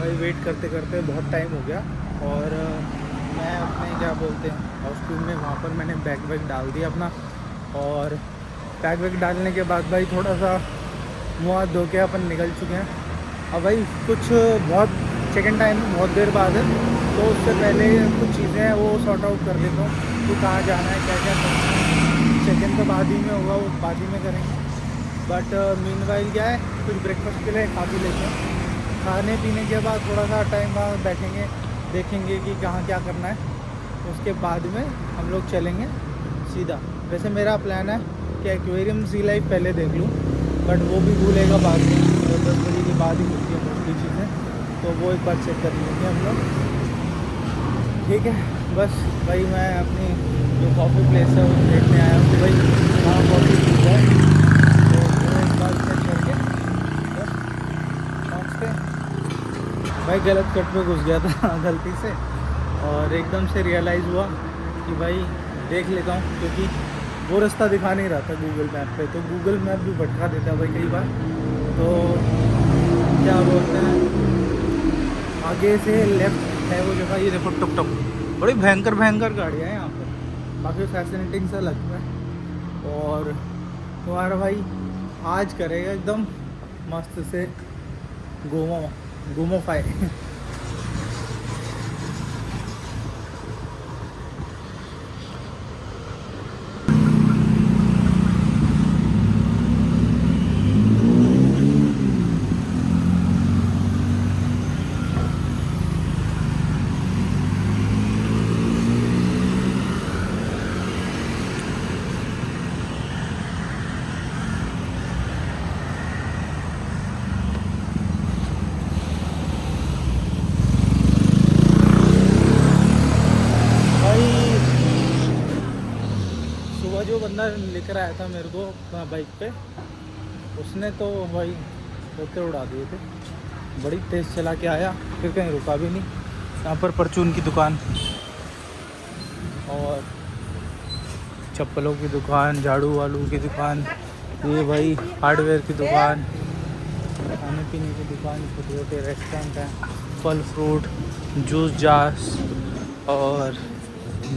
भाई वेट करते करते बहुत टाइम हो गया। और मैं अपने क्या बोलते हैं हॉस्टल में वहाँ पर मैंने बैग वैग डाल दिया अपना। और बैग वैग डालने के बाद भाई थोड़ा सा मुँह हाथ धो के अपन निकल चुके हैं। अब भाई कुछ बहुत सेकेंड टाइम बहुत देर बाद है, तो उससे पहले कुछ चीज़ें हैं वो सॉर्ट आउट कर लेता हूँ कि कहाँ जाना है क्या क्या करना है। सेकेंड तो बाद ही में होगा, वो बाद ही में करेंगे। बट मीनवाइल क्या है, कुछ ब्रेकफास्ट के लिए खा भी लेते हैं। खाने पीने के बाद थोड़ा सा टाइम बाद बैठेंगे, देखेंगे कि कहाँ क्या करना है। उसके बाद में हम लोग चलेंगे सीधा। वैसे मेरा प्लान है कि एक्वेरियम सी लाइफ पहले देख लूँ, बट वो भी भूलेगा बाद में। 10 बजे के बाद ही मिलती है मोस्टली चीज़ें, तो वो एक बार चेक कर लेंगे हम लोग। ठीक है, बस भाई मैं अपनी जो कॉफ़ी प्लेस है वो देखने आया हूँ कि भाई कहाँ कॉफ़ी पी जाए, तो वो एक बार चेक करके बस पहुँचते हैं। भाई गलत कट पे घुस गया था गलती से, और एकदम से रियलाइज़ हुआ कि भाई देख लेता हूँ, क्योंकि वो रास्ता दिखा नहीं रहा था गूगल मैप पे। तो गूगल मैप भी भटका देता है भाई कई बार। तो क्या बोलते हैं, आगे से लेफ्ट है वो जगह, ये देखो टुक टुक, बड़ी भयंकर भयंकर गाड़ियाँ हैं यहाँ पर, काफ़ी फैसिनेटिंग सा लगता है। और तुम्हारा भाई आज करेगा एकदम मस्त से घूमो घूमो फाई सुबह जो बंदा लेकर आया था मेरे को बाइक पे, उसने तो भाई होते उड़ा दिए थे। बड़ी तेज़ चला के आया, फिर कहीं रुका भी नहीं। यहाँ पर परचून की दुकान और चप्पलों की दुकान, झाड़ू वाड़ू की दुकान, ये भाई हार्डवेयर की दुकान, खाने पीने की दुकान, छोटे छोटे रेस्टोरेंट हैं, फल फ्रूट, जूस जास और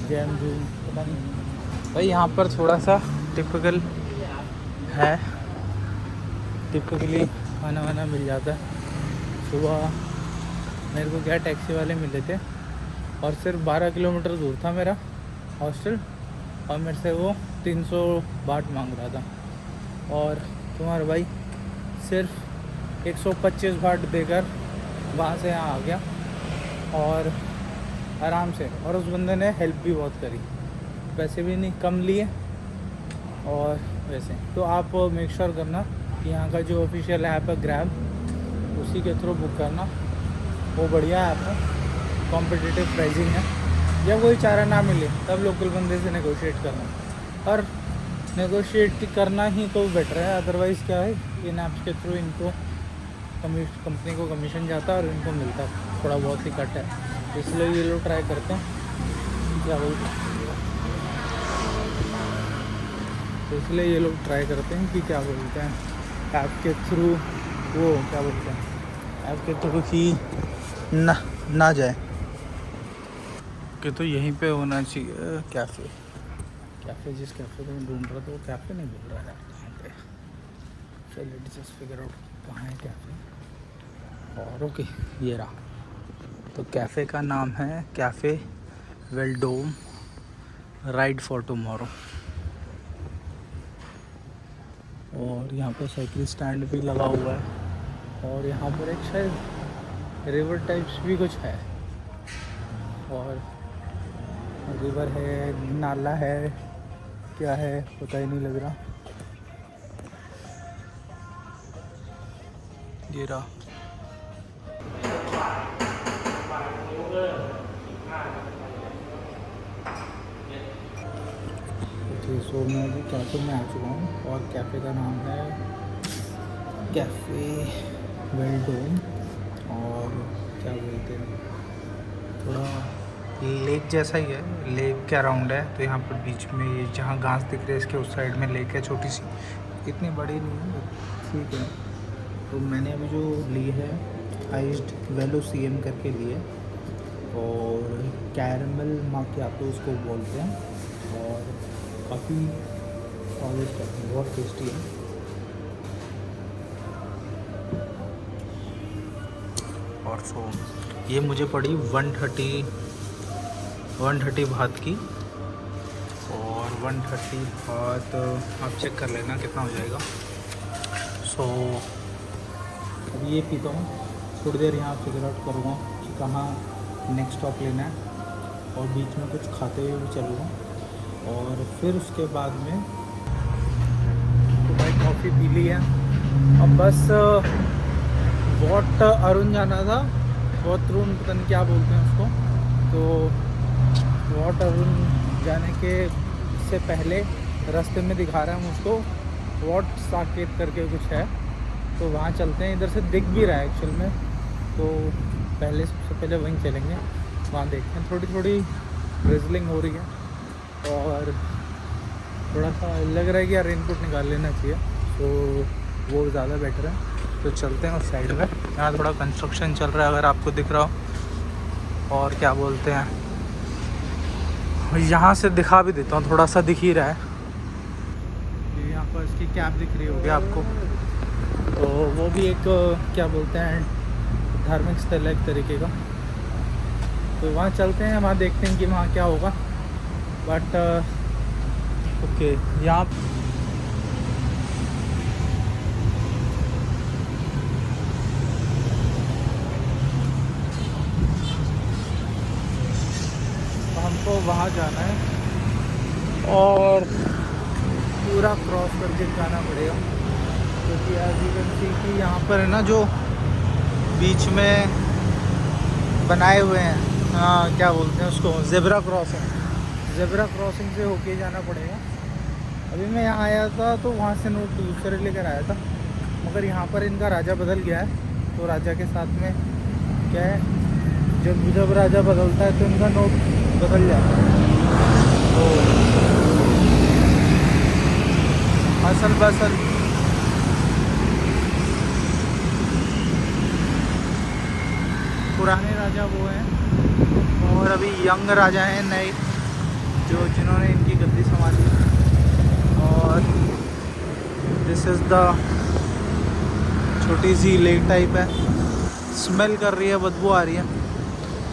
जैम जूम, पता नहीं भाई। यहाँ पर थोड़ा सा टिपिकल है, टिपिकली खाना वाना मिल जाता है। सुबह मेरे को क्या टैक्सी वाले मिले थे, और सिर्फ 12 किलोमीटर दूर था मेरा हॉस्टल, और मेरे से वो 300 बाट मांग रहा था। और तुम्हारा भाई सिर्फ 125 बाट देकर वहाँ से यहाँ आ गया, और आराम से। और उस बंदे ने हेल्प भी बहुत करी, पैसे भी नहीं कम लिए। और वैसे तो आप मेक श्योर करना कि यहाँ का जो ऑफिशियल ऐप है ग्रैब, उसी के थ्रू बुक करना, वो बढ़िया ऐप है, कॉम्पिटिटिव प्राइसिंग है। जब कोई चारा ना मिले तब लोकल बंदे से नेगोशिएट करना, और नेगोशिएट करना ही तो बेटर है। अदरवाइज़ क्या है, इन ऐप्स के थ्रू इनको कंपनी को कमीशन जाता है और इनको मिलता है थोड़ा बहुत ही कट है। इसलिए ये लोग ट्राई करते हैं, क्या बोलते हैं, तो इसलिए ये लोग ट्राई करते हैं कि क्या बोलते हैं, ऐप के थ्रू वो क्या बोलते हैं, ऐप के थ्रू ही ना जाए कि तो यहीं पे होना चाहिए कैफ़े जिस कैफ़े को मैं ढूंढ रहा था वो कैफ़े नहीं मिल रहा है कहाँ पे। चल लेट्स जस्ट फिगर आउट कहाँ है कैफ़े। और ओके, ये रहा। तो कैफ़े का नाम है कैफ़े वेल्डोम राइड फॉर टुमारो। और यहाँ पर साइकिल स्टैंड भी लगा हुआ है, और यहाँ पर एक शायद रिवर टाइप्स भी कुछ है, और रिवर है, नाला है, क्या है पता ही नहीं लग रहा। ये रहा। सो मैं अभी कैफ़े में आ चुका हूँ, और कैफ़े का नाम है कैफ़े वेल्डोम। और क्या बोलते हैं, थोड़ा लेक जैसा ही है, लेक के अराउंड है। तो यहाँ पर बीच में ये जहाँ घास दिख रही है इसके उस साइड में लेक है, छोटी सी, इतनी बड़ी नहीं है, ठीक है। तो मैंने अभी जो ली है आइस्ड वेलो CM करके लिए, और कैरमल माकियातो उसको बोलते हैं, और काफ़ी स्वादिष्ट है, बहुत टेस्टी है। और सो ये मुझे पड़ी 130 बात की, और 130 बात आप चेक कर लेना कितना हो जाएगा। सो अब ये पीता हूँ, थोड़ी देर यहाँ फिगर आउट करूँगा कि कहाँ नेक्स्ट स्टॉप लेना है, और बीच में कुछ खाते हुए भी चलूँगा, और फिर उसके बाद में तो भाई कॉफ़ी पी ली है। अब बस वॉट अरुण जाना था, वॉट अरुण पता नहीं क्या बोलते हैं उसको, तो वॉट अरुण जाने के से पहले रास्ते में दिखा रहा है मुझको वॉट साकेत करके कुछ है, तो वहाँ चलते हैं। इधर से दिख भी रहा है एक्चुअल में, तो पहले सबसे पहले वहीं चलेंगे, वहाँ देखते हैं। थोड़ी थोड़ी ड्रिजलिंग हो रही है, और थोड़ा सा लग रहा है कि यार रेनकोट निकाल लेना चाहिए, तो वो ज़्यादा बेटर है। तो चलते हैं उस साइड में, यहाँ थोड़ा कंस्ट्रक्शन चल रहा है अगर आपको दिख रहा हो, और क्या बोलते हैं, यहाँ से दिखा भी देता हूँ, थोड़ा सा दिख ही रहा है, यहाँ पर इसकी कैप दिख रही होगी आपको, तो वो भी एक क्या बोलते हैं धार्मिक स्थल है एक तरीके का। तो वहाँ चलते हैं, वहाँ देखते हैं कि वहाँ क्या होगा। बट ओके, यहाँ हमको वहाँ जाना है, और पूरा क्रॉस करके जाना पड़ेगा, क्योंकि एज यू कैन सी कि यहाँ पर है ना जो बीच में बनाए हुए हैं, हाँ क्या बोलते हैं उसको, ज़ेब्रा क्रॉसिंग से होके जाना पड़ेगा। अभी मैं यहाँ आया था तो वहाँ से नोट दूसरे लेकर आया था, मगर यहाँ पर इनका राजा बदल गया है, तो राजा के साथ में क्या है, जब राजा बदलता है तो इनका नोट बदल जाता है। तो असल बसल पुराने राजा वो हैं, और अभी यंग राजा हैं नए, जिन्होंने इनकी गद्दी संभाली। और दिस इज़ द छोटी सी लेक टाइप है, स्मेल कर रही है, बदबू आ रही है,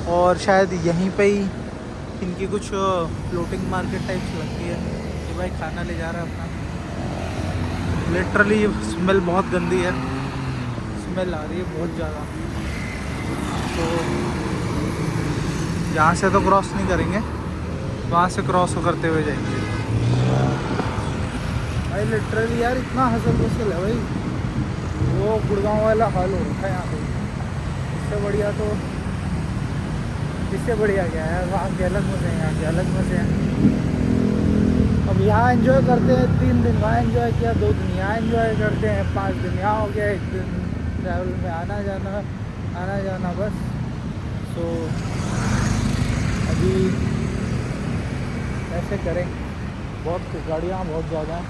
और शायद यहीं पे ही इनकी कुछ फ्लोटिंग मार्केट टाइप लगती है कि भाई खाना ले जा रहा है अपना। लिटरली स्मेल बहुत गंदी है, स्मेल आ रही है बहुत ज़्यादा। तो यहाँ से तो क्रॉस नहीं करेंगे, वहाँ से क्रॉस करते हुए जाएंगे। भाई लिटरली यार इतना हसल वसल है भाई, वो गुड़गांव वाला हाल हो रखा है यहाँ पे। इससे बढ़िया क्या है, वहाँ के अलग मज़े हैं, यहाँ के अलग मज़े हैं। अब यहाँ एंजॉय करते हैं, 3 दिन वहाँ एंजॉय किया, 2 दिन यहाँ एंजॉय करते हैं, 5 दिन यहाँ हो गया, 1 दिन ट्रैवल में आना जाना बस। तो अभी ऐसे करें, बहुत गाड़ियाँ बहुत ज़्यादा हैं,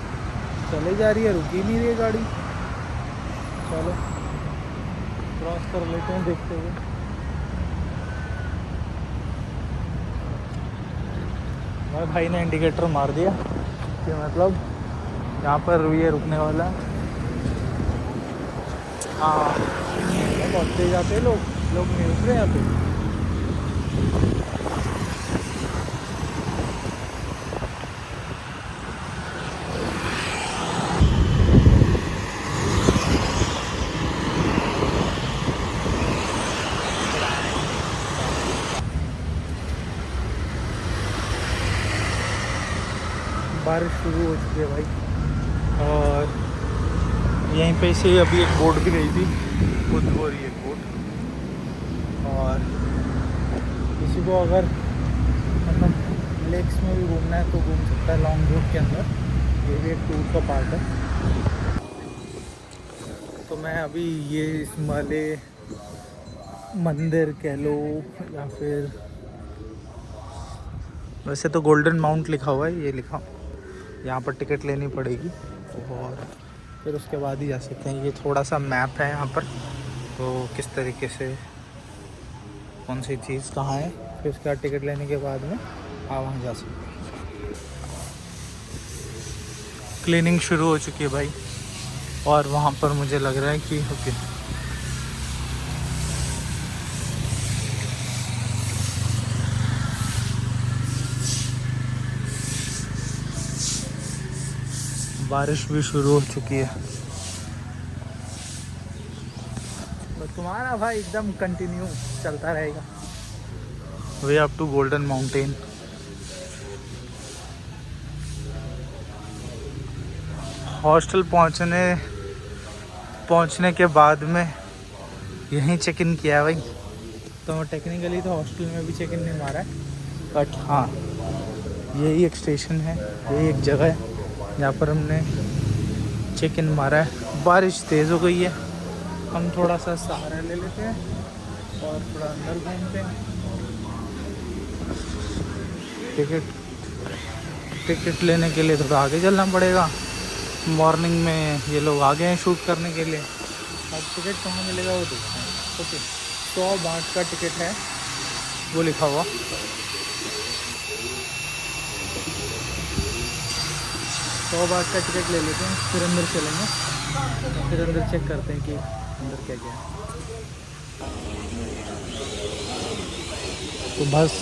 चले जा रही है, रुकी नहीं रही है गाड़ी। चलो क्रॉस कर लेते हैं देखते हुए। मेरे भाई ने इंडिकेटर मार दिया कि मतलब यहाँ पर ये रुकने वाला है। हाँ बहुत तेज आते हैं लोग नहीं रुक रहे यहाँ पे। बारिश शुरू हो चुकी है भाई, और यहीं पे से अभी एक बोट भी गई थी, खुद हो रही है एक बोट। और किसी को अगर मतलब लेक्स में भी घूमना है तो घूम सकता है लॉन्ग रूट के अंदर, ये भी एक टूर का पार्ट है। तो मैं अभी ये इस वाले मंदिर कह लो, या फिर वैसे तो गोल्डन माउंट लिखा हुआ है, ये लिखा, यहाँ पर टिकट लेनी पड़ेगी, और फिर उसके बाद ही जा सकते हैं। ये थोड़ा सा मैप है यहाँ पर, तो किस तरीके से कौन सी चीज़ कहाँ है, फिर उसका टिकट लेने के बाद में आप वहाँ जा सकते हैं। क्लीनिंग शुरू हो चुकी है भाई, और वहाँ पर मुझे लग रहा है कि ओके बारिश भी शुरू हो चुकी है। बस तुम्हारा भाई एकदम कंटिन्यू चलता रहेगा। Way up to golden mountain. Hostel पहुंचने के बाद में यहीं चेक इन किया है भाई। तो टेक्निकली तो हॉस्टल में भी चेक इन नहीं मारा है, बट हाँ यही एक स्टेशन है, यही एक जगह है जहाँ पर हमने चेक इन मारा है। बारिश तेज़ हो गई है, हम थोड़ा सा सहारा ले लेते हैं और थोड़ा अंदर घूमते हैं। टिकट लेने के लिए थोड़ा आगे चलना पड़ेगा। मॉर्निंग में ये लोग आ गए हैं शूट करने के लिए। अब टिकट कहाँ मिलेगा वो देखते हैं। ओके, 100 बात का टिकट है वो लिखा हुआ। 100 बात का टिकट ले लेते हैं, फिर अंदर चलेंगे, फिर अंदर चेक करते हैं कि अंदर क्या क्या है। तो बस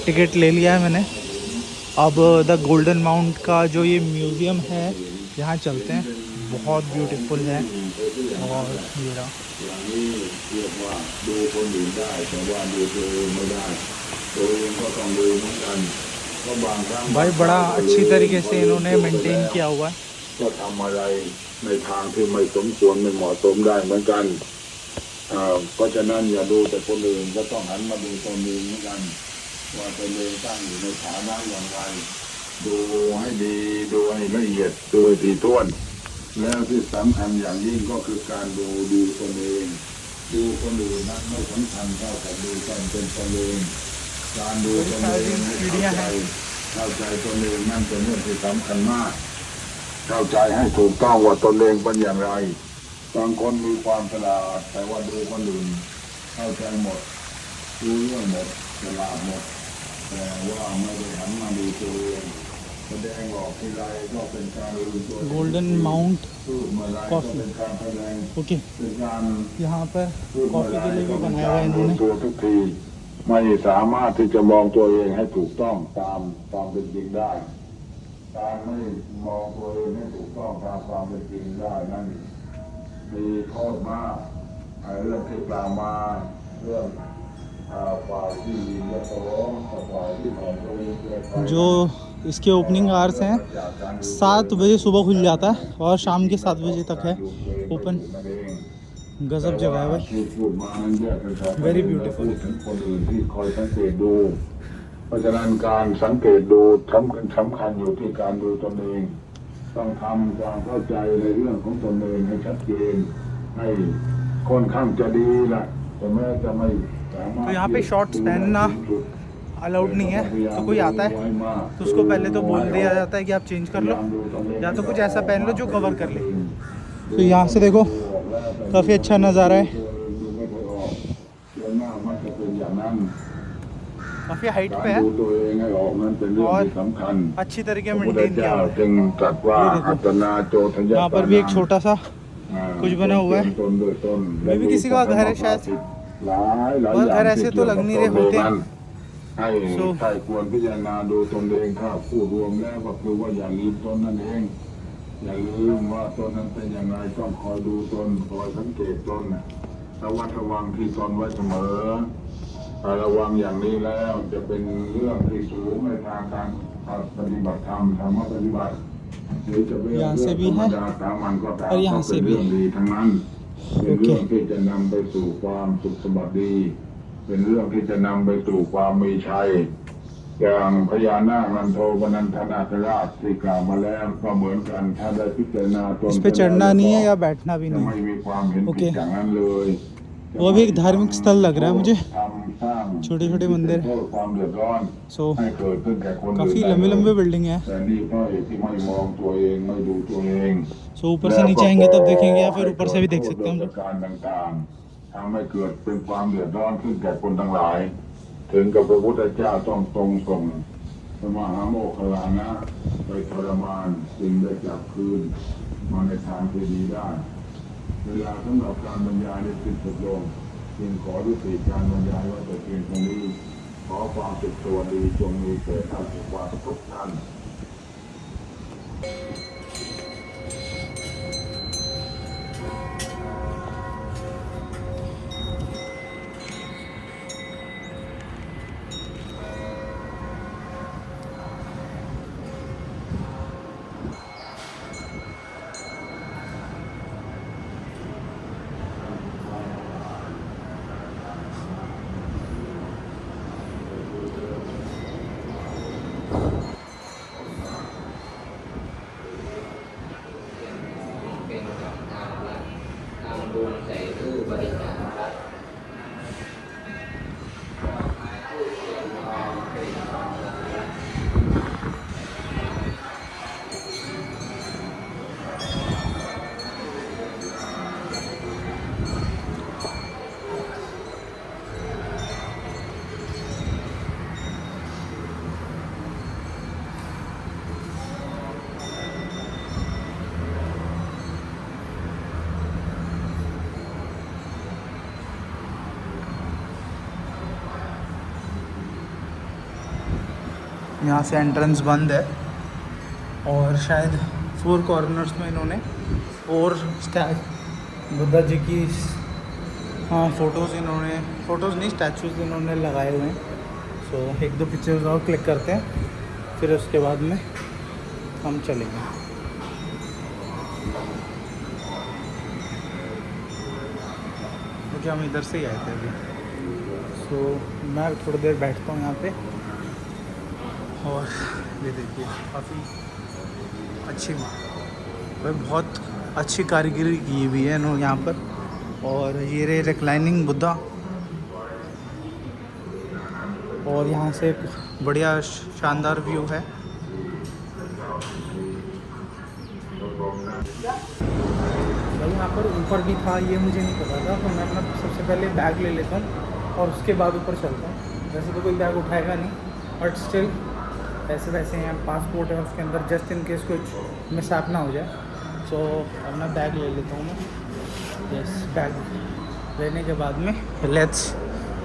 टिकट ले लिया है मैंने। अब द गोल्डन माउंट का जो ये म्यूज़ियम है यहाँ चलते हैं, बहुत ब्यूटीफुल है। और ये रहा भाई, बड़ा अच्छी तरीके से इन्होंने मेंटेन किया हुआ है। ก็ทำอะไรในทางที่ไม่สมควรไม่เหมาะสมได้เหมือนกันเพราะฉะนั้นอย่าดูแต่คนอื่นก็ต้องหันมาดูตนเองเหมือนกันว่าตนเองตั้งอยู่ในฐานะอย่างไรดูให้ดีดูให้ละเอียดดูให้ถี่ถ้วนแล้วที่สำคัญอย่างยิ่งก็คือการดูตนเองดูคนอื่นนั้นไม่สำคัญเท่ากับดูตนเป็นตนเองการดูตนเองให้เข้าใจตนเองนั่นเป็นเรื่องที่สำคัญมากเข้าใจให้ถูกต้องว่าตนเองเป็นอย่างไรบางคนมีความฉลาดแต่ว่าดูคนอื่นเข้าใจหมดรู้เรื่องหมดฉลาดหมดแต่ว่าไม่ได้หันมาดูตัวเองแสดงออกที่ไรก็เป็นการลืมตัว गोल्डन माउंट कॉफ़ी। ओके, เป็นการ यहाँ पर कॉफ़ी के लिए भी बनाया हुआ है इन्होंने। ตัวทุกทีไม่สามารถที่จะมองตัวเองให้ถูกต้องตามความเป็นจริงได้การไม่มองตัวเองให้ถูกต้องตามความเป็นจริงได้นั่นมีโทษมากเรื่องที่กล่าวมาเรื่องฝ่ายที่ยิงและตร้องฝ่ายที่ของตัวเอง जो इसके ओपनिंग आवर्स हैं 7 बजे सुबह खुल जाता है और शाम के 7 बजे तक है ओपन। गजब जगह है भाई, वेरी ब्यूटीफुल। คนอื่นที่คอยสังเกตดูเพราะฉะนั้นการสังเกตดูสำคัญอยู่ที่การดูตนเองต้องทำความเข้าใจในเรื่องของตนเองให้ชัดเจนให้ค่อนข้างจะดีนะแต่แม้จะไม่สามารถ तो यहाँ पे शॉर्ट्स पहनना अलाउड नहीं है। तो कोई आता है तो उसको पहले तो बोल दिया जाता है कि आप चेंज कर लो, या तो कुछ ऐसा पहन लो जो कवर कर ले। तो यहाँ से देखो काफ़ी अच्छा नज़ारा है, काफ़ी हाइट पे है और अच्छी तरीके मेंटेन किया हुआ है। यहाँ पर भी एक छोटा सा कुछ बना हुआ है, मे भी किसी का घर है शायद, और घर ऐसे तो लग नहीं रहे होते। ให้ใครควรพิจารณาดูตนเองถ้าพูดรวมแล้วก็คือว่าอย่าลืมตนนั่นเองอย่าลืมว่าตนนั้นเป็นอย่างไรต้องคอยดูตนคอยสังเกตตนระวัดระวังที่ตนไว้เสมอระวังอย่างนี้แล้วจะเป็นเรื่องที่สูงในทางการปฏิบัติธรรมธรรมปฏิบัติหรือจะเป็นเรื่องธรรมดาสามัญก็ตามก็เป็นเรื่องดีทั้งนั้นเป็นเรื่องที่จะนำไปสู่ความสุขสมบัติดีเป็นเรื่องที่จะนำไปสู่ความมีชัยอย่างพญานาคนันโทปนันทนาคราชที่กล่าวมาแล้วก็เหมือนกันถ้าได้พิจารณาตน इस पे चढ़ना नहीं है या बैठना भी จะ नहीं ไม่ है। มีความเห็นผิดอย่างนั้นเลย वो भी एक धार्मिक स्थल लग रहा है मुझे।ทำสร้าง छोटे छोटे मंदिर โทษความเดือดร้อน सो ให้เกิดขึ้นแก่คนอื่น काफ़ी ได้ लंबे เลย लंबे बिल्डिंग है แต่นี่เพราะเหตุที่ไม่มองตัวเองไม่ดูตัวเอง सो ऊपर से नीचे आएंगे तब देखेंगे या फिर ऊपर से भी देख सकते हैं हम และ लोग ก็การต่างๆทำให้เกิดเป็นความเดือดร้อนขึ้นแก่คนทั้งหลาย ถึงกับพระพุทธเจ้าต้องทรงส่งพระมหาโมคคัลลานะไปทรมานจึงได้กลับคืนมาในทางที่ดีได้ เวลาสำหรับการบรรยายในสิ้นสุดลงจึงขอยุติการบรรยายไว้แต่เพียงเท่านี้ขอความสุขสวัสดีจงมีแก่ท่านผู้ว่าทุกท่าน เป็นกับทางรัฐทำบุญใส่ตู้บริจาครัฐผู้เสียทองเป็นทองรัฐ यहाँ से एंट्रेंस बंद है और शायद 4 कॉर्नर्स में इन्होंने 4 बुद्धा जी की हाँ फ़ोटोज़ नहीं स्टैचूज़ इन्होंने लगाए हुए हैं। सो 1-2 पिक्चर्स और क्लिक करते हैं, फिर उसके बाद में हम चलेंगे। क्योंकि हम इधर से ही आए थे अभी। सो मैं थोड़ी देर बैठता हूँ यहाँ पे और ये देखिए काफ़ी अच्छी भाई बहुत अच्छी कारीगरी की हुई है इन्होंने यहाँ पर। और ये रे रिक्लाइनिंग बुद्धा और यहाँ से एक बढ़िया शानदार व्यू है। भाई यहाँ पर ऊपर भी था, ये मुझे नहीं पता था, तो मैं अपना सबसे पहले बैग ले लेता हूँ और उसके बाद ऊपर चलता हूँ। वैसे तो कोई बैग उठाएगा नहीं, बट स्टिल ऐसे वैसे यहाँ पासपोर्ट है उसके अंदर, जस्ट इन केस कुछ मिसहैप ना हो जाए। सो अपना बैग ले लेता हूँ मैं। यस, बैग लेने के बाद में लेट्स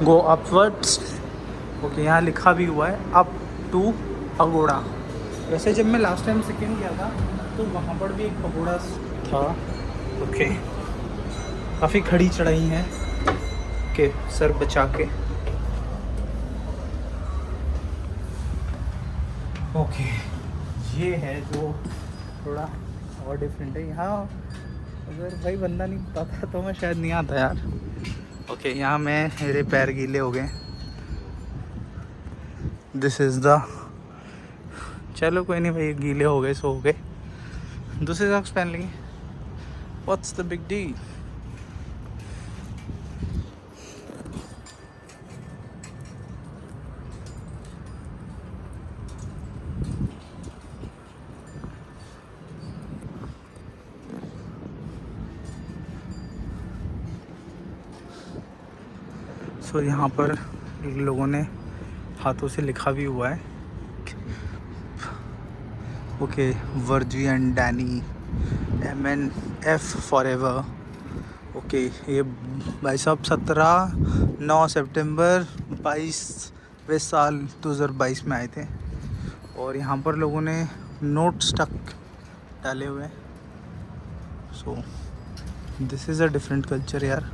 गो अपवर्ड्स। ओके, यहाँ लिखा भी हुआ है अप टू पगोड़ा। वैसे जब मैं लास्ट टाइम सिक्किम गया था तो वहाँ पर भी एक पगोड़ा था। ओके, काफ़ी खड़ी चढ़ाई है। ओके, सर बचा के। ओके, ये है जो थोड़ा और डिफरेंट है। यहाँ अगर भाई बंदा नहीं पता तो मैं शायद नहीं आता यार। ओके, यहाँ मेरे पैर गीले हो गए। दिस इज़ द, चलो कोई नहीं भाई, गीले हो गए सो हो गए, दूसरे सॉक्स पहन लेंगे। What's the big deal. So यहाँ पर लोगों ने हाथों से लिखा भी हुआ है। ओके, वर्जी and Danny MNF forever. Okay, ये भाई साहब 9 सितंबर 22वें साल 2022 में आए थे और यहाँ पर लोगों ने नोट्स तक डाले हुए हैं। सो this is a different culture यार।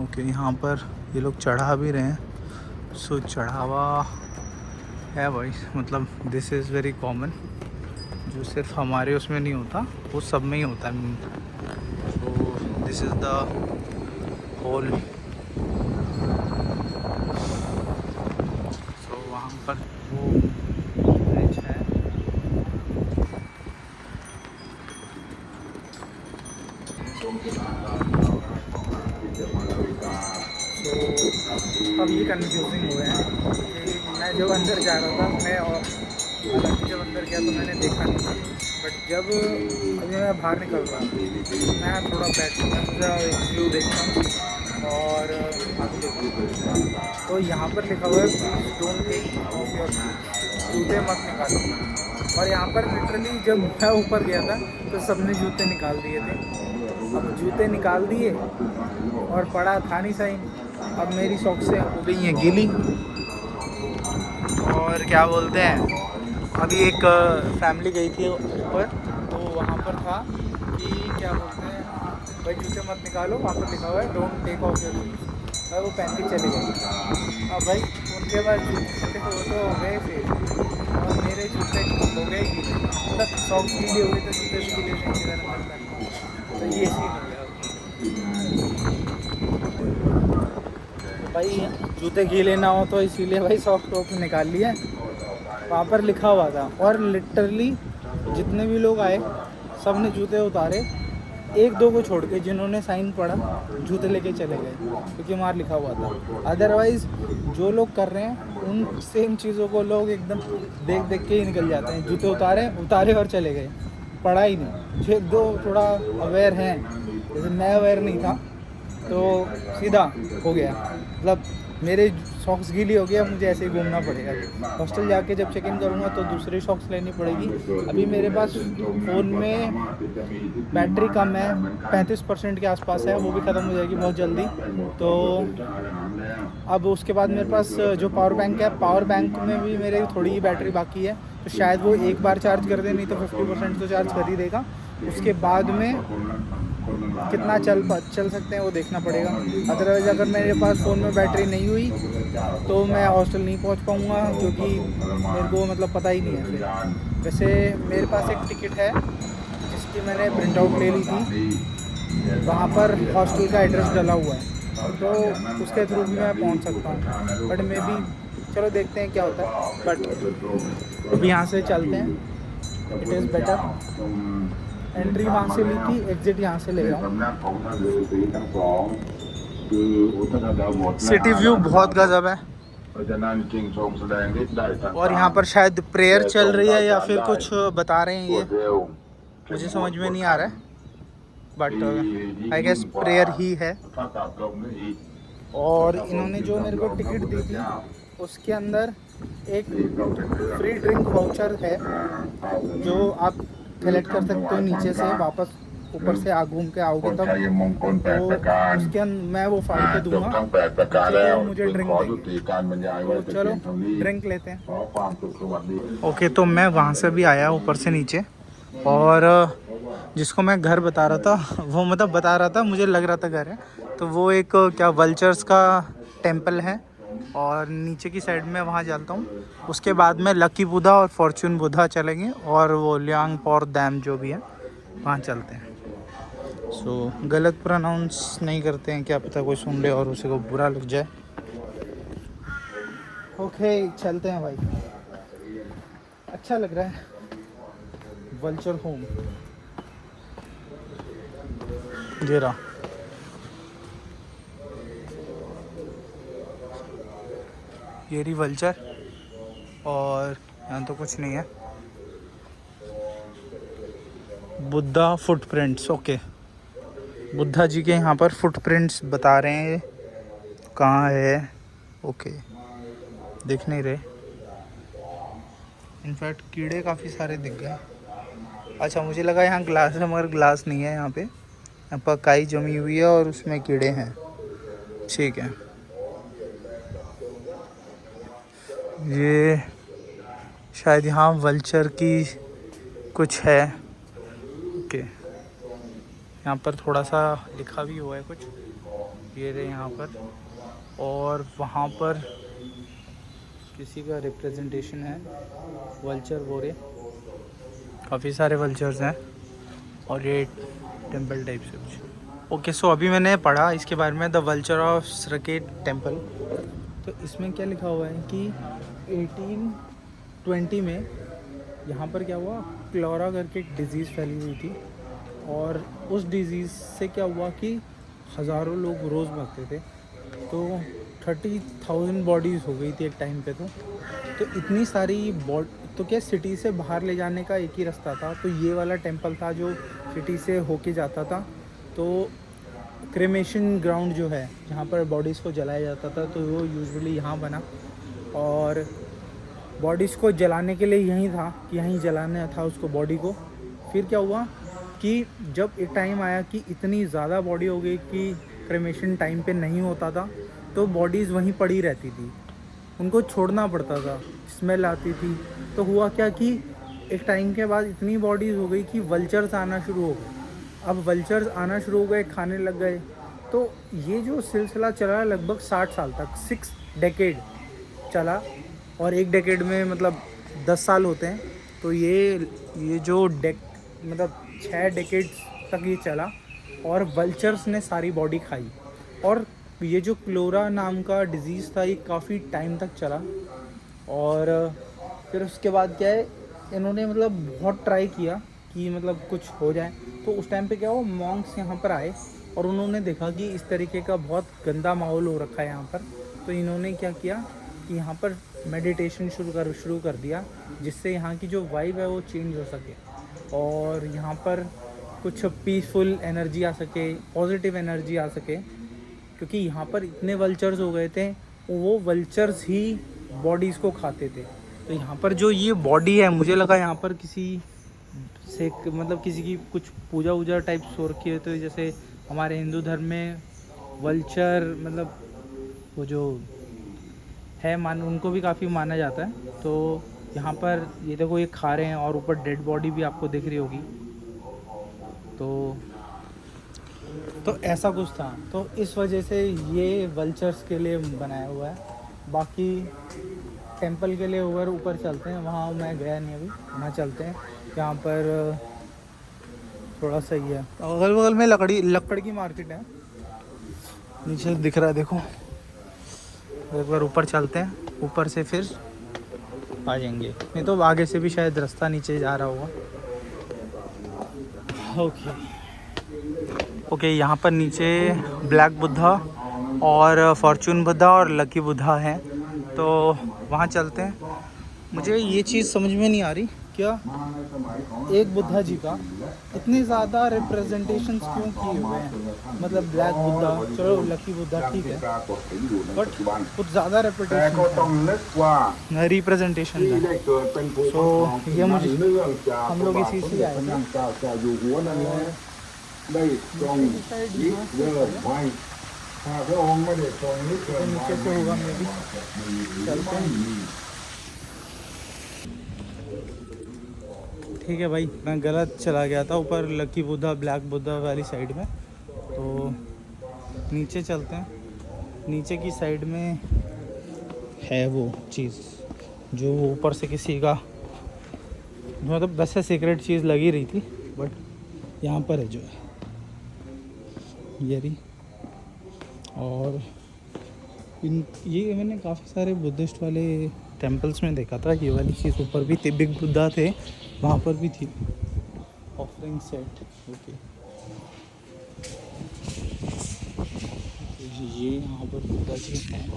ओके, यहाँ पर ये लोग चढ़ा भी रहे हैं। सो चढ़ावा है भाई, मतलब दिस इज़ वेरी कॉमन, जो सिर्फ हमारे उसमें नहीं होता, वो सब में ही होता है। So this is the hole. So वहाँ पर वो ब्रिज है। सो तो अब ये कंफ्यूजिंग हो गया है कि मैं जब अंदर जा रहा था मैं, और हालांकि जब अंदर गया तो मैंने देखा नहीं था, बट जब अभी मैं बाहर निकल रहा मैं थोड़ा बैठ मैं सोचा एक व्यू देखता हूँ और आगे देखता। तो यहाँ पर लिखा हुआ है please don't take off your shoes, जूते मत निकालो। और यहाँ पर लिटरली जब मैं ऊपर गया था तो सबने जूते निकाल दिए थे। अब जूते निकाल दिए और पड़ा था नहीं सही। अब मेरी सॉक्सें हो गई हैं गीली। और क्या बोलते हैं, अभी एक फैमिली गई थी ऊपर, तो वहाँ पर था कि क्या बोलते हैं, भाई जूते मत निकालो, वहाँ पर लिखा हुआ है don't take off your shoes. और वो पहन के चले गए। अब भाई उनके पास जूते वो तो हो गए थे और मेरे जूते हो गए गीले, मतलब सॉक्स गीली हो गई तो जूते भी गीले थे किधर अंदर तक। तो ये सीन हो गया। भाई जूते गीले ना हो तो इसीलिए भाई सॉक्स निकाल लिए। वहाँ पर लिखा हुआ था और लिटरली जितने भी लोग आए सब ने जूते उतारे, एक दो को छोड़ के जिन्होंने साइन पढ़ा जूते लेके चले गए, क्योंकि वहाँ लिखा हुआ था। अदरवाइज़ जो लोग कर रहे हैं उन सेम चीज़ों को लोग एकदम देख देख के ही निकल जाते हैं। जूते उतारे और चले गए, पढ़ा ही नहीं। जो दो थोड़ा अवेयर हैं, जैसे मैं अवेयर नहीं था तो सीधा हो गया, मतलब मेरे सॉक्स गीली हो गया, मुझे ऐसे ही घूमना पड़ेगा। हॉस्टल जाके जब चेक इन करूँगा तो दूसरी सॉक्स लेनी पड़ेगी। अभी मेरे पास फ़ोन में बैटरी कम है, 35% के आसपास है, वो भी ख़त्म हो जाएगी बहुत जल्दी। तो अब उसके बाद मेरे पास जो पावर बैंक है, पावर बैंक में भी मेरे थोड़ी ही बैटरी बाकी है, तो शायद वो एक बार चार्ज कर दे, नहीं तो 50% तो चार्ज कर ही देगा। उसके बाद में कितना चल सकते हैं वो देखना पड़ेगा। अदरवाइज़ अगर मेरे पास फ़ोन में बैटरी नहीं हुई तो मैं हॉस्टल नहीं पहुंच पाऊंगा, क्योंकि मेरे को मतलब पता ही नहीं है फिर। वैसे मेरे पास एक टिकट है जिसकी मैंने प्रिंट आउट ले ली थी, वहाँ पर हॉस्टल का एड्रेस डला हुआ है, तो उसके थ्रू भी मैं पहुँच सकता हूँ। बट मे बी चलो देखते हैं क्या होता है। बट अभी यहाँ से चलते हैं, इट इज़ बेटर। एंट्री वहाँ से ली थी, एग्जिट यहाँ से ले रहा हूँ। सिटी व्यू बहुत गजब है। और यहाँ पर शायद प्रेयर चल रही है या फिर कुछ बता रहे हैं, ये मुझे समझ में नहीं आ रहा है, बट आई गेस प्रेयर ही है। और इन्होंने जो मेरे को टिकट दी थी उसके अंदर एक फ्री ड्रिंक वाउचर है जो आप कलेक्ट कर सकते हो नीचे से, वापस ऊपर से घूम के आओगे तब, तो उसके मैं वो फाड़ के दूंगा, तो मुझे ड्रिंक देंगे। तो चलो ड्रिंक लेते हैं। ओके, तो मैं वहाँ से भी आया ऊपर से नीचे, और जिसको मैं घर बता रहा था वो मतलब बता रहा था, मुझे लग रहा था घर है, तो वो एक क्या वल्चर्स का टेम्पल है, और नीचे की साइड में वहाँ जाता हूँ। उसके बाद में लकी बुद्धा और फॉर्चून बुद्धा चलेंगे, और वो ल्यांगपोर डैम जो भी है वहाँ चलते हैं। सो गलत प्रोनाउंस नहीं करते हैं, क्या पता कोई सुन ले और उसे को बुरा लग जाए। ओके चलते हैं भाई, अच्छा लग रहा है वल्चर होम। ये रहा, ये रही वल्चर, और यहाँ तो कुछ नहीं है। बुद्धा फुटप्रिंट्स, ओके, बुद्धा जी के यहाँ पर फुटप्रिंट्स बता रहे हैं कहाँ है। ओके, दिख नहीं रहे, इनफैक्ट कीड़े काफ़ी सारे दिख गए। अच्छा, मुझे लगा यहाँ ग्लास है, मगर ग्लास नहीं है यहाँ पे, यहाँ पर काई जमी हुई है और उसमें कीड़े हैं। ठीक है, ये शायद यहाँ वल्चर की कुछ है। ओके, यहाँ पर थोड़ा सा लिखा भी हुआ है कुछ, ये रहे यहाँ पर, और वहाँ पर किसी का रिप्रेजेंटेशन है, वल्चर बोरे, काफ़ी सारे वल्चर्स हैं, और ये टेंपल टाइप से कुछ। ओके, सो अभी मैंने पढ़ा इसके बारे में, द वल्चर ऑफ सरकेट टेंपल। तो इसमें क्या लिखा हुआ है कि 1820 में यहाँ पर क्या हुआ, क्लोरा करके एक डिज़ीज़ फैली हुई थी, और उस डिज़ीज़ से क्या हुआ कि हज़ारों लोग रोज़ मरते थे। तो 30,000 बॉडीज़ हो गई थी एक टाइम पे। तो इतनी सारी तो क्या सिटी से बाहर ले जाने का एक ही रास्ता था, तो ये वाला टेंपल था जो सिटी से होके जाता था। तो क्रेमेशन ग्राउंड जो है जहाँ पर बॉडीज़ को जलाया जाता था, तो वो यूजुअली यहाँ बना, और बॉडीज़ को जलाने के लिए यहीं था कि यहीं जलाना था उसको बॉडी को। फिर क्या हुआ कि जब एक टाइम आया कि इतनी ज़्यादा बॉडी हो गई कि क्रेमेशन टाइम पे नहीं होता था, तो बॉडीज़ वहीं पड़ी रहती थी, उनको छोड़ना पड़ता था, स्मेल आती थी। तो हुआ क्या कि एक टाइम के बाद इतनी बॉडीज़ हो गई कि वल्चर्स आना शुरू हो गए। अब वल्चर्स आना शुरू हो गए, खाने लग गए। तो ये जो सिलसिला चला लगभग 60 साल तक, 6 डेकेड चला, और एक डेकेड में मतलब 10 साल होते हैं। तो ये जो मतलब 6 डेकेड्स तक ये चला, और वल्चर्स ने सारी बॉडी खाई। और ये जो क्लोरा नाम का डिज़ीज़ था ये काफ़ी टाइम तक चला। और फिर उसके बाद क्या है, इन्होंने मतलब बहुत ट्राई किया कि मतलब कुछ हो जाए। तो उस टाइम पे क्या हुआ, मॉन्क्स यहाँ पर आए और उन्होंने देखा कि इस तरीके का बहुत गंदा माहौल हो रखा है यहाँ पर। तो इन्होंने क्या किया कि यहाँ पर मेडिटेशन शुरू कर दिया, जिससे यहाँ की जो वाइब है वो चेंज हो सके, और यहाँ पर कुछ पीसफुल एनर्जी आ सके, पॉजिटिव एनर्जी आ सके। क्योंकि यहाँ पर इतने वल्चर्स हो गए थे, वो वल्चर्स ही बॉडीज़ को खाते थे। तो यहाँ पर जो ये बॉडी है, मुझे लगा यहाँ पर किसी से मतलब किसी की कुछ पूजा वूजा टाइप हो रखी है। तो जैसे हमारे हिंदू धर्म में वल्चर मतलब वो जो है उनको भी काफ़ी माना जाता है। तो यहाँ पर ये देखो ये खा रहे हैं, और ऊपर डेड बॉडी भी आपको दिख रही होगी। तो ऐसा कुछ था, तो इस वजह से ये वल्चर्स के लिए बनाया हुआ है। बाकी टेंपल के लिए ऊपर चलते हैं, वहाँ मैं गया नहीं अभी, वहाँ चलते हैं। यहाँ पर थोड़ा सही है, अगल बगल में लकड़ की मार्केट है, नीचे दिख रहा है देखो। एक बार ऊपर चलते हैं, ऊपर से फिर आ जाएंगे, नहीं तो आगे से भी शायद रास्ता नीचे जा रहा होगा। ओके, यहाँ पर नीचे ब्लैक बुद्धा और फॉर्चून बुद्धा और लकी बुद्धा हैं, तो वहाँ चलते हैं। मुझे ये चीज़ समझ में नहीं आ रही, क्या एक बुद्धा जी का इतने ज़्यादा रिप्रेजेंटेशंस क्यों किए हुए हैं। मतलब ब्लैक बुद्धा, चलो लकी बुद्धा ठीक है, बट कुछ ज़्यादा रिप्रेजेंटेशन है। तो ये मुझे हम लोग इसी से आएंगे, ได้ทรงยึดเลิศไว้ถ้าพระองค์ไม่ได้ทรงยึดเลิศไว้ नीचे से होगा मे भी, चलते हैं। ठीक है भाई, मैं गलत चला गया था ऊपर लकी बुद्धा ब्लैक बुद्धा वाली साइड में। तो नीचे चलते हैं, नीचे की साइड में है वो चीज़ जो ऊपर से किसी का मतलब वैसे सीक्रेट चीज़ लगी रही थी, बट यहाँ पर है जो है ये रही। और ये मैंने काफ़ी सारे बुद्धिस्ट वाले टेम्पल्स में देखा था, ये वाली चीज़ ऊपर भी थी, बिग बुद्धा थे वहाँ पर भी थी, ऑफरिंग सेट। ओके, ये यहाँ पर बुद्धा जी हैं।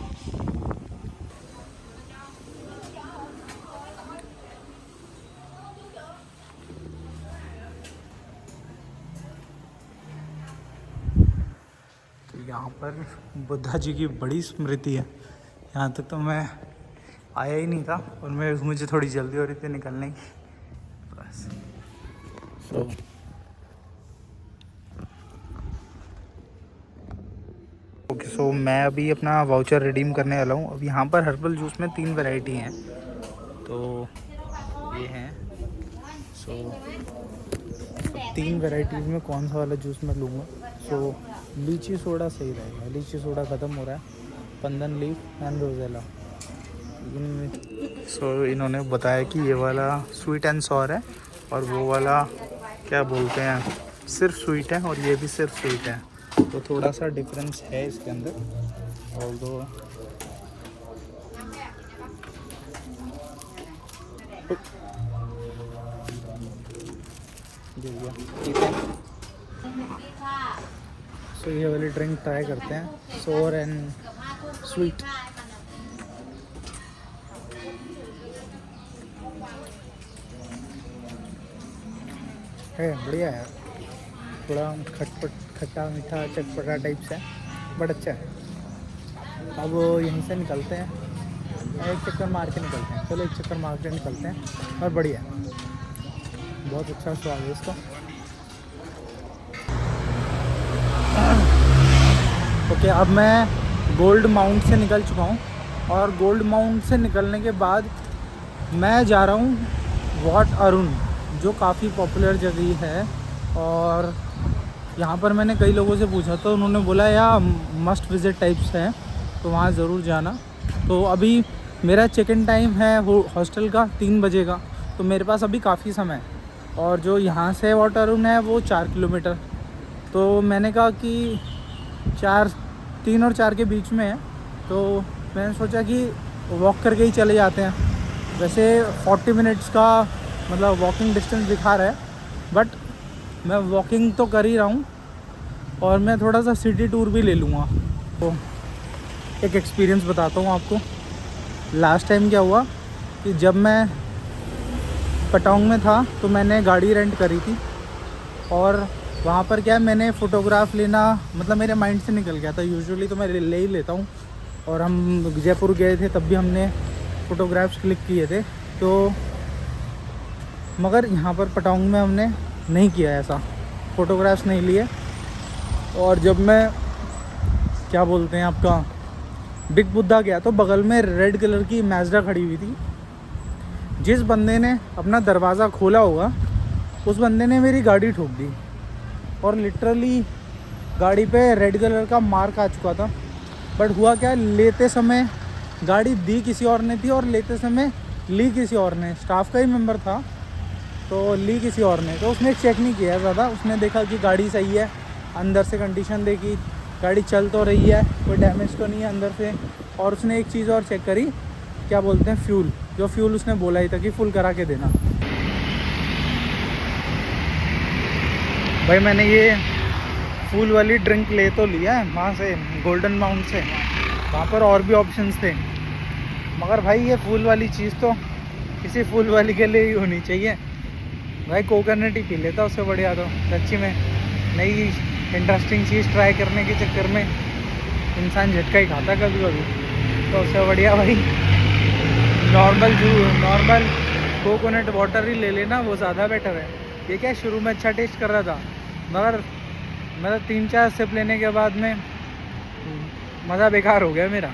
यहाँ पर बुद्धा जी की बड़ी स्मृति है। यहाँ तक तो मैं आया ही नहीं था, और मुझे थोड़ी जल्दी हो रही थी निकलने की, बस। सो मैं अभी अपना वाउचर रिडीम करने वाला हूँ। अब यहाँ पर हर्बल जूस में 3 वैरायटी हैं, तो ये हैं। सो 3 वैरायटीज़ में कौन सा वाला जूस मैं लूँगा। सो लीची सोडा सही रहेगा, लीची सोडा ख़त्म हो रहा है, पंदन लीफ एंड रोजेला। सो इन्होंने बताया कि ये वाला स्वीट एंड सॉर है, और वो वाला क्या बोलते हैं सिर्फ स्वीट है, और ये भी सिर्फ स्वीट है। तो थोड़ा सा डिफरेंस है इसके अंदर। ऑल्दो तो ये वाली ड्रिंक ट्राई करते हैं, सोर एंड स्वीट। है बढ़िया है, थोड़ा खट्टा मीठा चटपटा टाइप से है, बड़ा अच्छा है। अब यहीं से निकलते हैं, एक चक्कर मार के निकलते हैं। चलो एक चक्कर मार के निकलते हैं, और बढ़िया है, बहुत अच्छा स्वाद है इसका। ओके, अब मैं गोल्ड माउंट से निकल चुका हूँ, और गोल्ड माउंट से निकलने के बाद मैं जा रहा हूँ वॉट अरुण, जो काफ़ी पॉपुलर जगह है। और यहाँ पर मैंने कई लोगों से पूछा तो उन्होंने बोला यार मस्ट विज़िट टाइप्स हैं, तो वहाँ ज़रूर जाना। तो अभी मेरा चेक इन टाइम है हॉस्टल का 3 बजे का, तो मेरे पास अभी काफ़ी समय है। और जो यहाँ से वॉट अरुण है वो 4 किलोमीटर, तो मैंने कहा कि 3 और 4 के बीच में है, तो मैंने सोचा कि वॉक करके ही चले जाते हैं। वैसे 40 मिनट्स का मतलब वॉकिंग डिस्टेंस दिखा रहा है, बट मैं वॉकिंग तो कर ही रहा हूँ, और मैं थोड़ा सा सिटी टूर भी ले लूँगा। तो एक एक्सपीरियंस बताता हूँ आपको। लास्ट टाइम क्या हुआ कि जब मैं पटांग में था तो मैंने गाड़ी रेंट करी थी, और वहाँ पर क्या मैंने फ़ोटोग्राफ लेना मतलब मेरे माइंड से निकल गया था। यूजुअली तो मैं ले ही लेता हूँ, और हम जयपुर गए थे तब भी हमने फ़ोटोग्राफ्स क्लिक किए थे। तो मगर यहाँ पर पटांग में हमने नहीं किया ऐसा, फ़ोटोग्राफ्स नहीं लिए। और जब मैं क्या बोलते हैं आपका बिग बुद्धा गया तो बगल में रेड कलर की मैज़दा खड़ी हुई थी। जिस बंदे ने अपना दरवाज़ा खोला होगा उस बंदे ने मेरी गाड़ी ठोक दी, और लिटरली गाड़ी पे रेड कलर का मार्क आ चुका था। बट हुआ क्या, लेते समय गाड़ी दी किसी और ने थी और लेते समय ली किसी और ने, स्टाफ का ही मेंबर था तो ली किसी और ने। तो उसने चेक नहीं किया ज़्यादा, उसने देखा कि गाड़ी सही है, अंदर से कंडीशन देखी, गाड़ी चल तो रही है, कोई डैमेज तो नहीं है अंदर से। और उसने एक चीज़ और चेक करी, क्या बोलते हैं फ्यूल, जो फ्यूल उसने बोला ही था कि फुल करा के देना। भाई मैंने ये फूल वाली ड्रिंक ले तो लिया है वहाँ से गोल्डन माउंट से, वहाँ पर और भी ऑप्शंस थे, मगर भाई ये फूल वाली चीज़ तो किसी फूल वाली के लिए ही होनी चाहिए। भाई कोकोनट ही पी लेता उससे बढ़िया। तो सच्ची में नई इंटरेस्टिंग चीज़ ट्राई करने के चक्कर में इंसान झटका ही खाता कभी कभी, तो उससे बढ़िया भाई नॉर्मल कोकोनट वाटर ही ले लेना, वो ज़्यादा बेटर है। ये क्या शुरू में अच्छा टेस्ट कर रहा था, मगर मतलब 3-4 सिप लेने के बाद में मज़ा बेकार हो गया मेरा।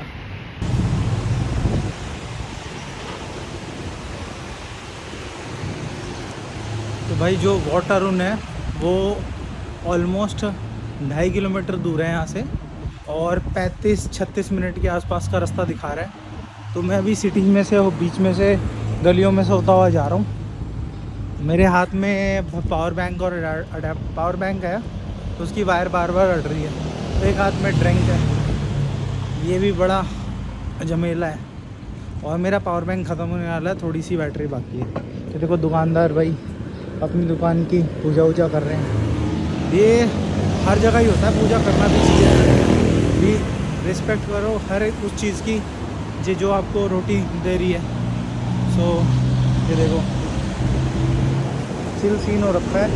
तो भाई जो वॉट अरुण है वो ऑलमोस्ट 2.5 किलोमीटर दूर है यहाँ से, और 35-36 मिनट के आसपास का रास्ता दिखा रहा है। तो मैं अभी सिटी में से बीच में से गलियों में से होता हुआ जा रहा हूँ। मेरे हाथ में पावर बैंक और पावर बैंक है, तो उसकी वायर बार बार अड़ रही है। तो एक हाथ में ड्रिंक है, ये भी बड़ा झमेला है। और मेरा पावर बैंक ख़त्म होने वाला है, थोड़ी सी बैटरी बाकी है। तो देखो दुकानदार भाई अपनी दुकान की पूजा वूजा कर रहे हैं। ये हर जगह ही होता है, पूजा करना भी चाहिए, भी रिस्पेक्ट करो हर एक उस चीज़ की जो आपको रोटी दे रही है। सो ये देखो चिल सीन हो रखा है।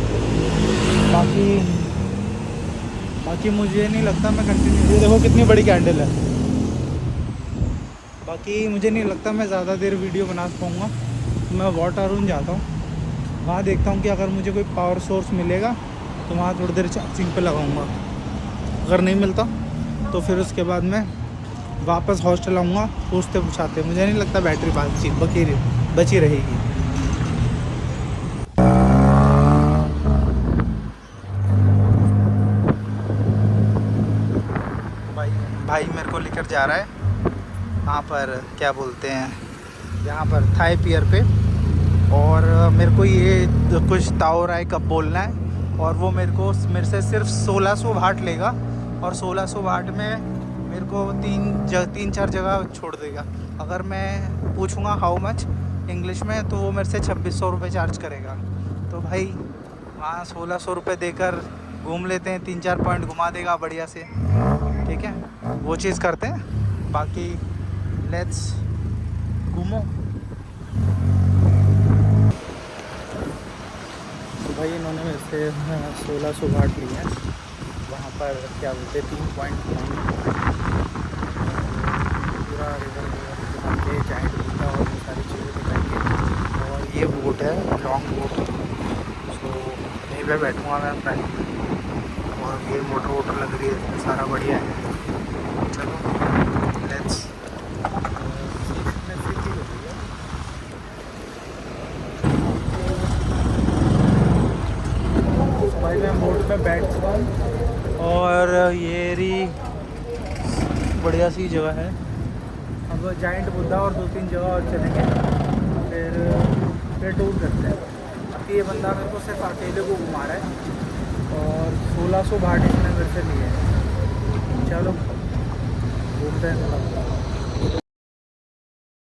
बाकी मुझे नहीं लगता मैं कंटिन्यू, ये देखो कितनी बड़ी कैंडल है। बाकी मुझे नहीं लगता मैं ज़्यादा देर वीडियो बना पाऊँगा, तो मैं वॉट अरुण जाता हूँ, वहाँ देखता हूँ कि अगर मुझे कोई पावर सोर्स मिलेगा तो वहाँ थोड़ी देर चार्जिंग पे लगाऊंगा। अगर नहीं मिलता तो फिर उसके बाद मैं वापस हॉस्टल आऊँगा, पूछते पूछाते। मुझे नहीं लगता बैटरी बची रहेगी। भाई मेरे को लेकर जा रहा है वहाँ पर क्या बोलते हैं, यहाँ पर थाई पियर पे, और मेरे को ये कुछ ताओ राय कप बोलना है, और वो मेरे से सिर्फ 1600 वाट लेगा, और 1600 वाट में मेरे को 3-4 जगह छोड़ देगा। अगर मैं पूछूंगा हाउ मच इंग्लिश में, तो वो मेरे से 2600 रुपये चार्ज करेगा। तो भाई वहाँ 1600 रुपये देकर घूम लेते हैं, 3-4 पॉइंट घुमा देगा बढ़िया से, ठीक है, वो चीज़ करते हैं। बाकी लेट्स घूमो। तो भाई इन्होंने मेरे से 1600 घाट लिए हैं। वहाँ पर क्या बोलते हैं 3 पॉइंट पूरा रिवर घुमा के जाइंट बुद्धा और वो सारी चीज़ें दिखाएंगे। और ये बोट है, लॉन्ग बोट, तो यहीं पे बैठूँगा मैं फ्रेंड। और ये मोटर वोटर लग रही है, इसमें सारा बढ़िया है। चलो लेट्स भाई मैं बोट पे बैठ चुका हूँ और ये रही बढ़िया सी जगह है। अब जाइंट बुद्धा और 2-3 जगह और चलेंगे, फिर टूर करते हैं। अब ये बंदा मेरे को सिर्फ अकेले को घुमा रहा है और 1600 घाट इसने मेरे से लिए हैं। चलो घूमते हैं थोड़ा।